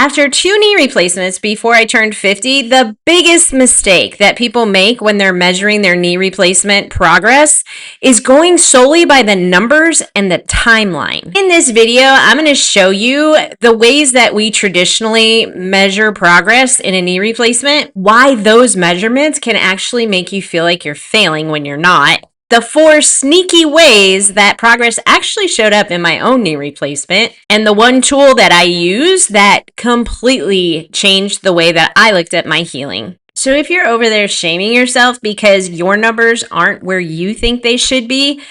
After 2 knee replacements before I turned 50, the biggest mistake that people make when they're measuring their knee replacement progress is going solely by the numbers and the timeline. In this video, I'm going to show you the ways that we traditionally measure progress in a knee replacement, why those measurements can actually make you feel like you're failing when you're not, the 4 sneaky ways that progress actually showed up in my own knee replacement, and the one tool that I use that completely changed the way that I looked at my healing. So if you're over there shaming yourself because your numbers aren't where you think they should be,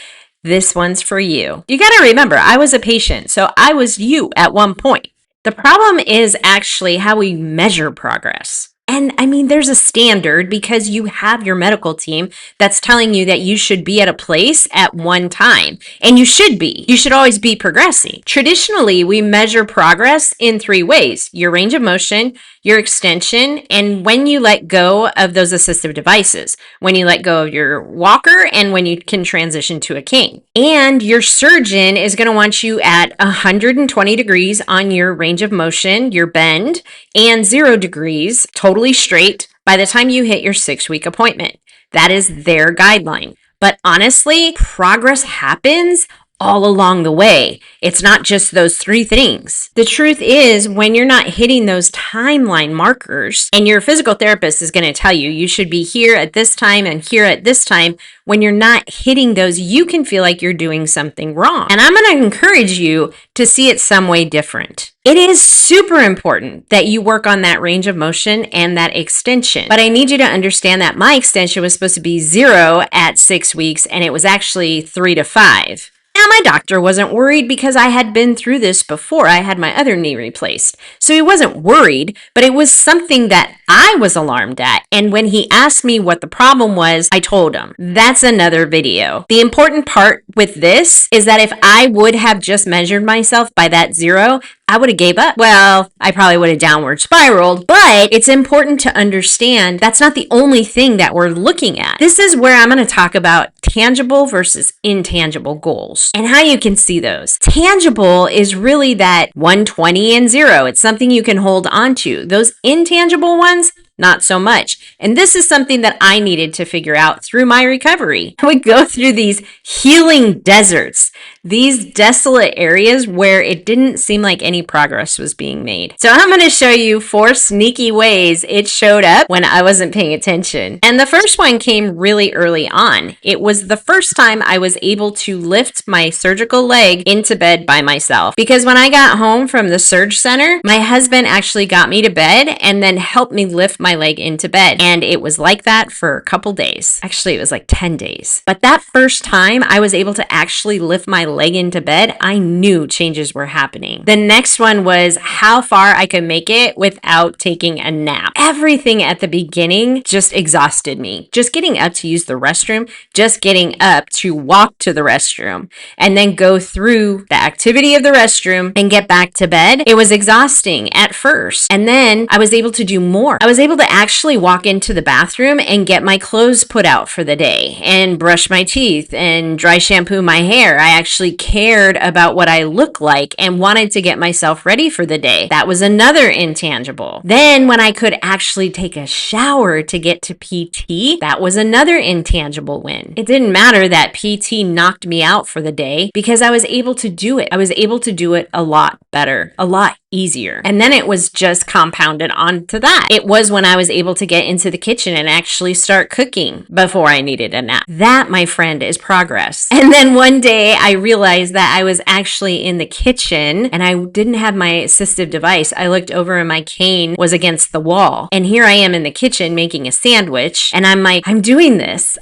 this one's for you. You gotta remember, I was a patient, so I was you at one point. The problem is actually how we measure progress. And I mean, there's a standard because you have your medical team that's telling you that you should be at a place at one time. And you should be. You should always be progressing. Traditionally, we measure progress in 3 ways: your range of motion, your extension, and when you let go of those assistive devices, when you let go of your walker, and when you can transition to a cane. And your surgeon is going to want you at 120 degrees on your range of motion, your bend, and 0 degrees, totally straight, by the time you hit your 6-week appointment. That is their guideline. But honestly, progress happens all along the way. It's not just those 3 things. The truth is, when you're not hitting those timeline markers, and your physical therapist is going to tell you you should be here at this time and here at this time, when you're not hitting those, you can feel like you're doing something wrong. And I'm going to encourage you to see it some way different. It is super important that you work on that range of motion and that extension. But I need you to understand that my extension was supposed to be 0 at 6 weeks, and it was actually 3 to 5. Now, my doctor wasn't worried because I had been through this before I had my other knee replaced. So he wasn't worried, but it was something that I was alarmed at. And when he asked me what the problem was, I told him. That's another video. The important part with this is that if I would have just measured myself by that 0, I would have gave up. Well, I probably would have downward spiraled, but it's important to understand that's not the only thing that we're looking at. This is where I'm going to talk about tangible versus intangible goals and how you can see those. Tangible is really that 120 and 0. It's something you can hold on to. Those intangible ones, not so much. And this is something that I needed to figure out through my recovery. I would go through these healing deserts, these desolate areas where it didn't seem like any progress was being made. So I'm going to show you 4 sneaky ways it showed up when I wasn't paying attention. And the first one came really early on. It was the first time I was able to lift my surgical leg into bed by myself. Because when I got home from the surge center, my husband actually got me to bed and then helped me lift my leg into bed. And it was like that for a couple days. Actually, it was like 10 days. But that first time I was able to actually lift my leg into bed, I knew changes were happening. The next one was how far I could make it without taking a nap. Everything at the beginning just exhausted me. Just getting up to use the restroom, just getting up to walk to the restroom, and then go through the activity of the restroom and get back to bed. It was exhausting at first. And then I was able to do more. I was able to actually walk into the bathroom and get my clothes put out for the day and brush my teeth and dry shampoo my hair. I actually cared about what I look like and wanted to get myself ready for the day. That was another intangible. Then when I could actually take a shower to get to PT, that was another intangible win. It didn't matter that PT knocked me out for the day because I was able to do it. I was able to do it a lot better, a lot easier. And then it was just compounded onto that. It was when I was able to get into the kitchen and actually start cooking before I needed a nap. That, my friend, is progress. And then one day I realized that I was actually in the kitchen and I didn't have my assistive device. I looked over and my cane was against the wall. And here I am in the kitchen making a sandwich. And I'm like, I'm doing this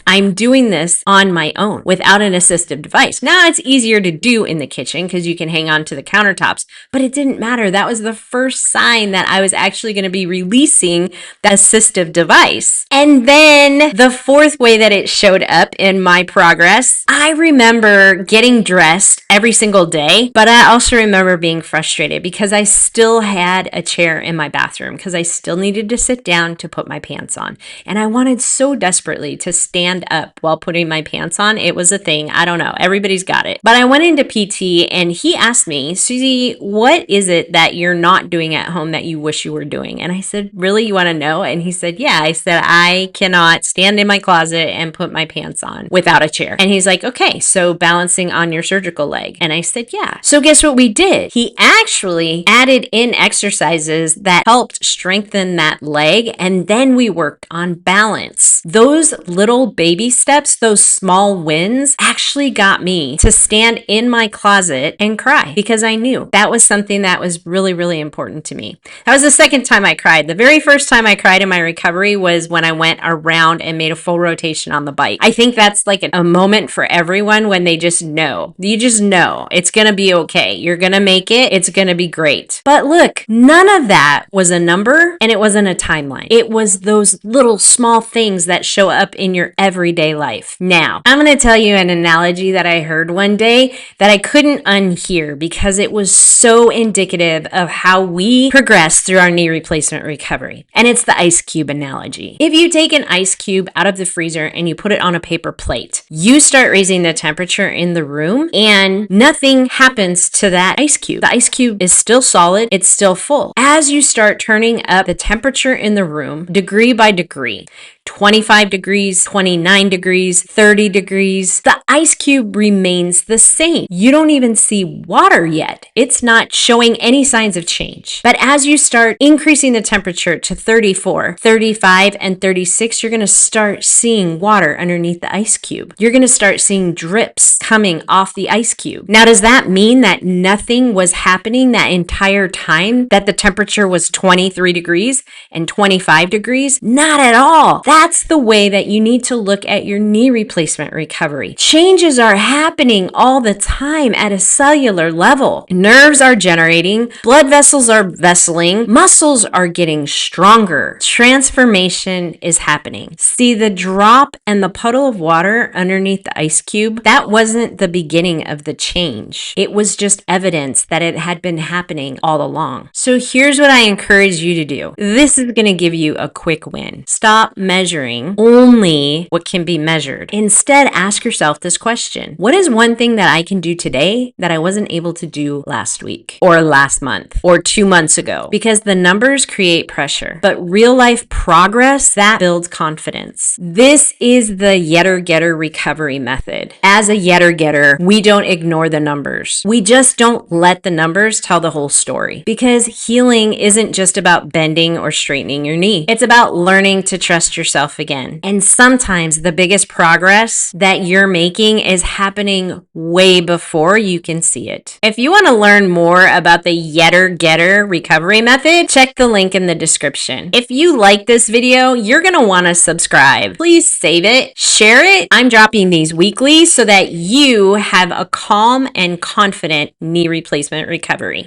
on my own without an assistive device. Now it's easier to do in the kitchen because you can hang on to the countertops, but it didn't matter. That was the first sign that I was actually going to be releasing that assistive device. And then the 4th way that it showed up in my progress, I remember getting dressed stressed every single day, but I also remember being frustrated because I still had a chair in my bathroom because I still needed to sit down to put my pants on. And I wanted so desperately to stand up while putting my pants on. It was a thing. I don't know. Everybody's got it. But I went into PT and he asked me, Suzie, what is it that you're not doing at home that you wish you were doing? And I said, really, you want to know? And he said, yeah. I said, I cannot stand in my closet and put my pants on without a chair. And he's like, okay, so balancing on your surgical leg. And I said, yeah. So guess what we did? He actually added in exercises that helped strengthen that leg. And then we worked on balance. Those little baby steps, those small wins actually got me to stand in my closet and cry because I knew that was something that was really, really important to me. That was the second time I cried. The very first time I cried in my recovery was when I went around and made a full rotation on the bike. I think that's like a moment for everyone when they just know. You just know it's going to be okay. You're going to make it. It's going to be great. But look, none of that was a number and it wasn't a timeline. It was those little small things that show up in your everyday life. Now, I'm going to tell you an analogy that I heard one day that I couldn't unhear because it was so indicative of how we progress through our knee replacement recovery. And it's the ice cube analogy. If you take an ice cube out of the freezer and you put it on a paper plate, you start raising the temperature in the room and nothing happens to that ice cube. The ice cube is still solid. It's still full. As you start turning up the temperature in the room, degree by degree, 25 degrees, 29 degrees, 30 degrees, the ice cube remains the same. You don't even see water yet. It's not showing any signs of change. But as you start increasing the temperature to 34, 35, and 36, you're going to start seeing water underneath the ice cube. You're going to start seeing drips coming off the ice cube. Now, does that mean that nothing was happening that entire time that the temperature was 23 degrees and 25 degrees? Not at all. That's the way that you need to look at your knee replacement recovery. Changes are happening all the time at a cellular level. Nerves are generating, blood vessels are vesseling, muscles are getting stronger. Transformation is happening. See, the drop and the puddle of water underneath the ice cube, that wasn't the beginning of the change. It was just evidence that it had been happening all along. So here's what I encourage you to do. This is going to give you a quick win. Stop measuring only what can be measured. Instead, ask yourself this question. What is one thing that I can do today that I wasn't able to do last week or last month or 2 months ago? Because the numbers create pressure, but real life progress, that builds confidence. This is the getter-getter recovery method. As a getter-getter, we don't ignore the numbers. We just don't let the numbers tell the whole story because healing isn't just about bending or straightening your knee. It's about learning to trust yourself again. And sometimes the biggest progress that you're making is happening way before you can see it. If you want to learn more about the getter-getter recovery method, check the link in the description. If you like this video, you're going to want to subscribe. Please save it, share it. I'm dropping these weekly so that you have a calm and confident knee replacement recovery.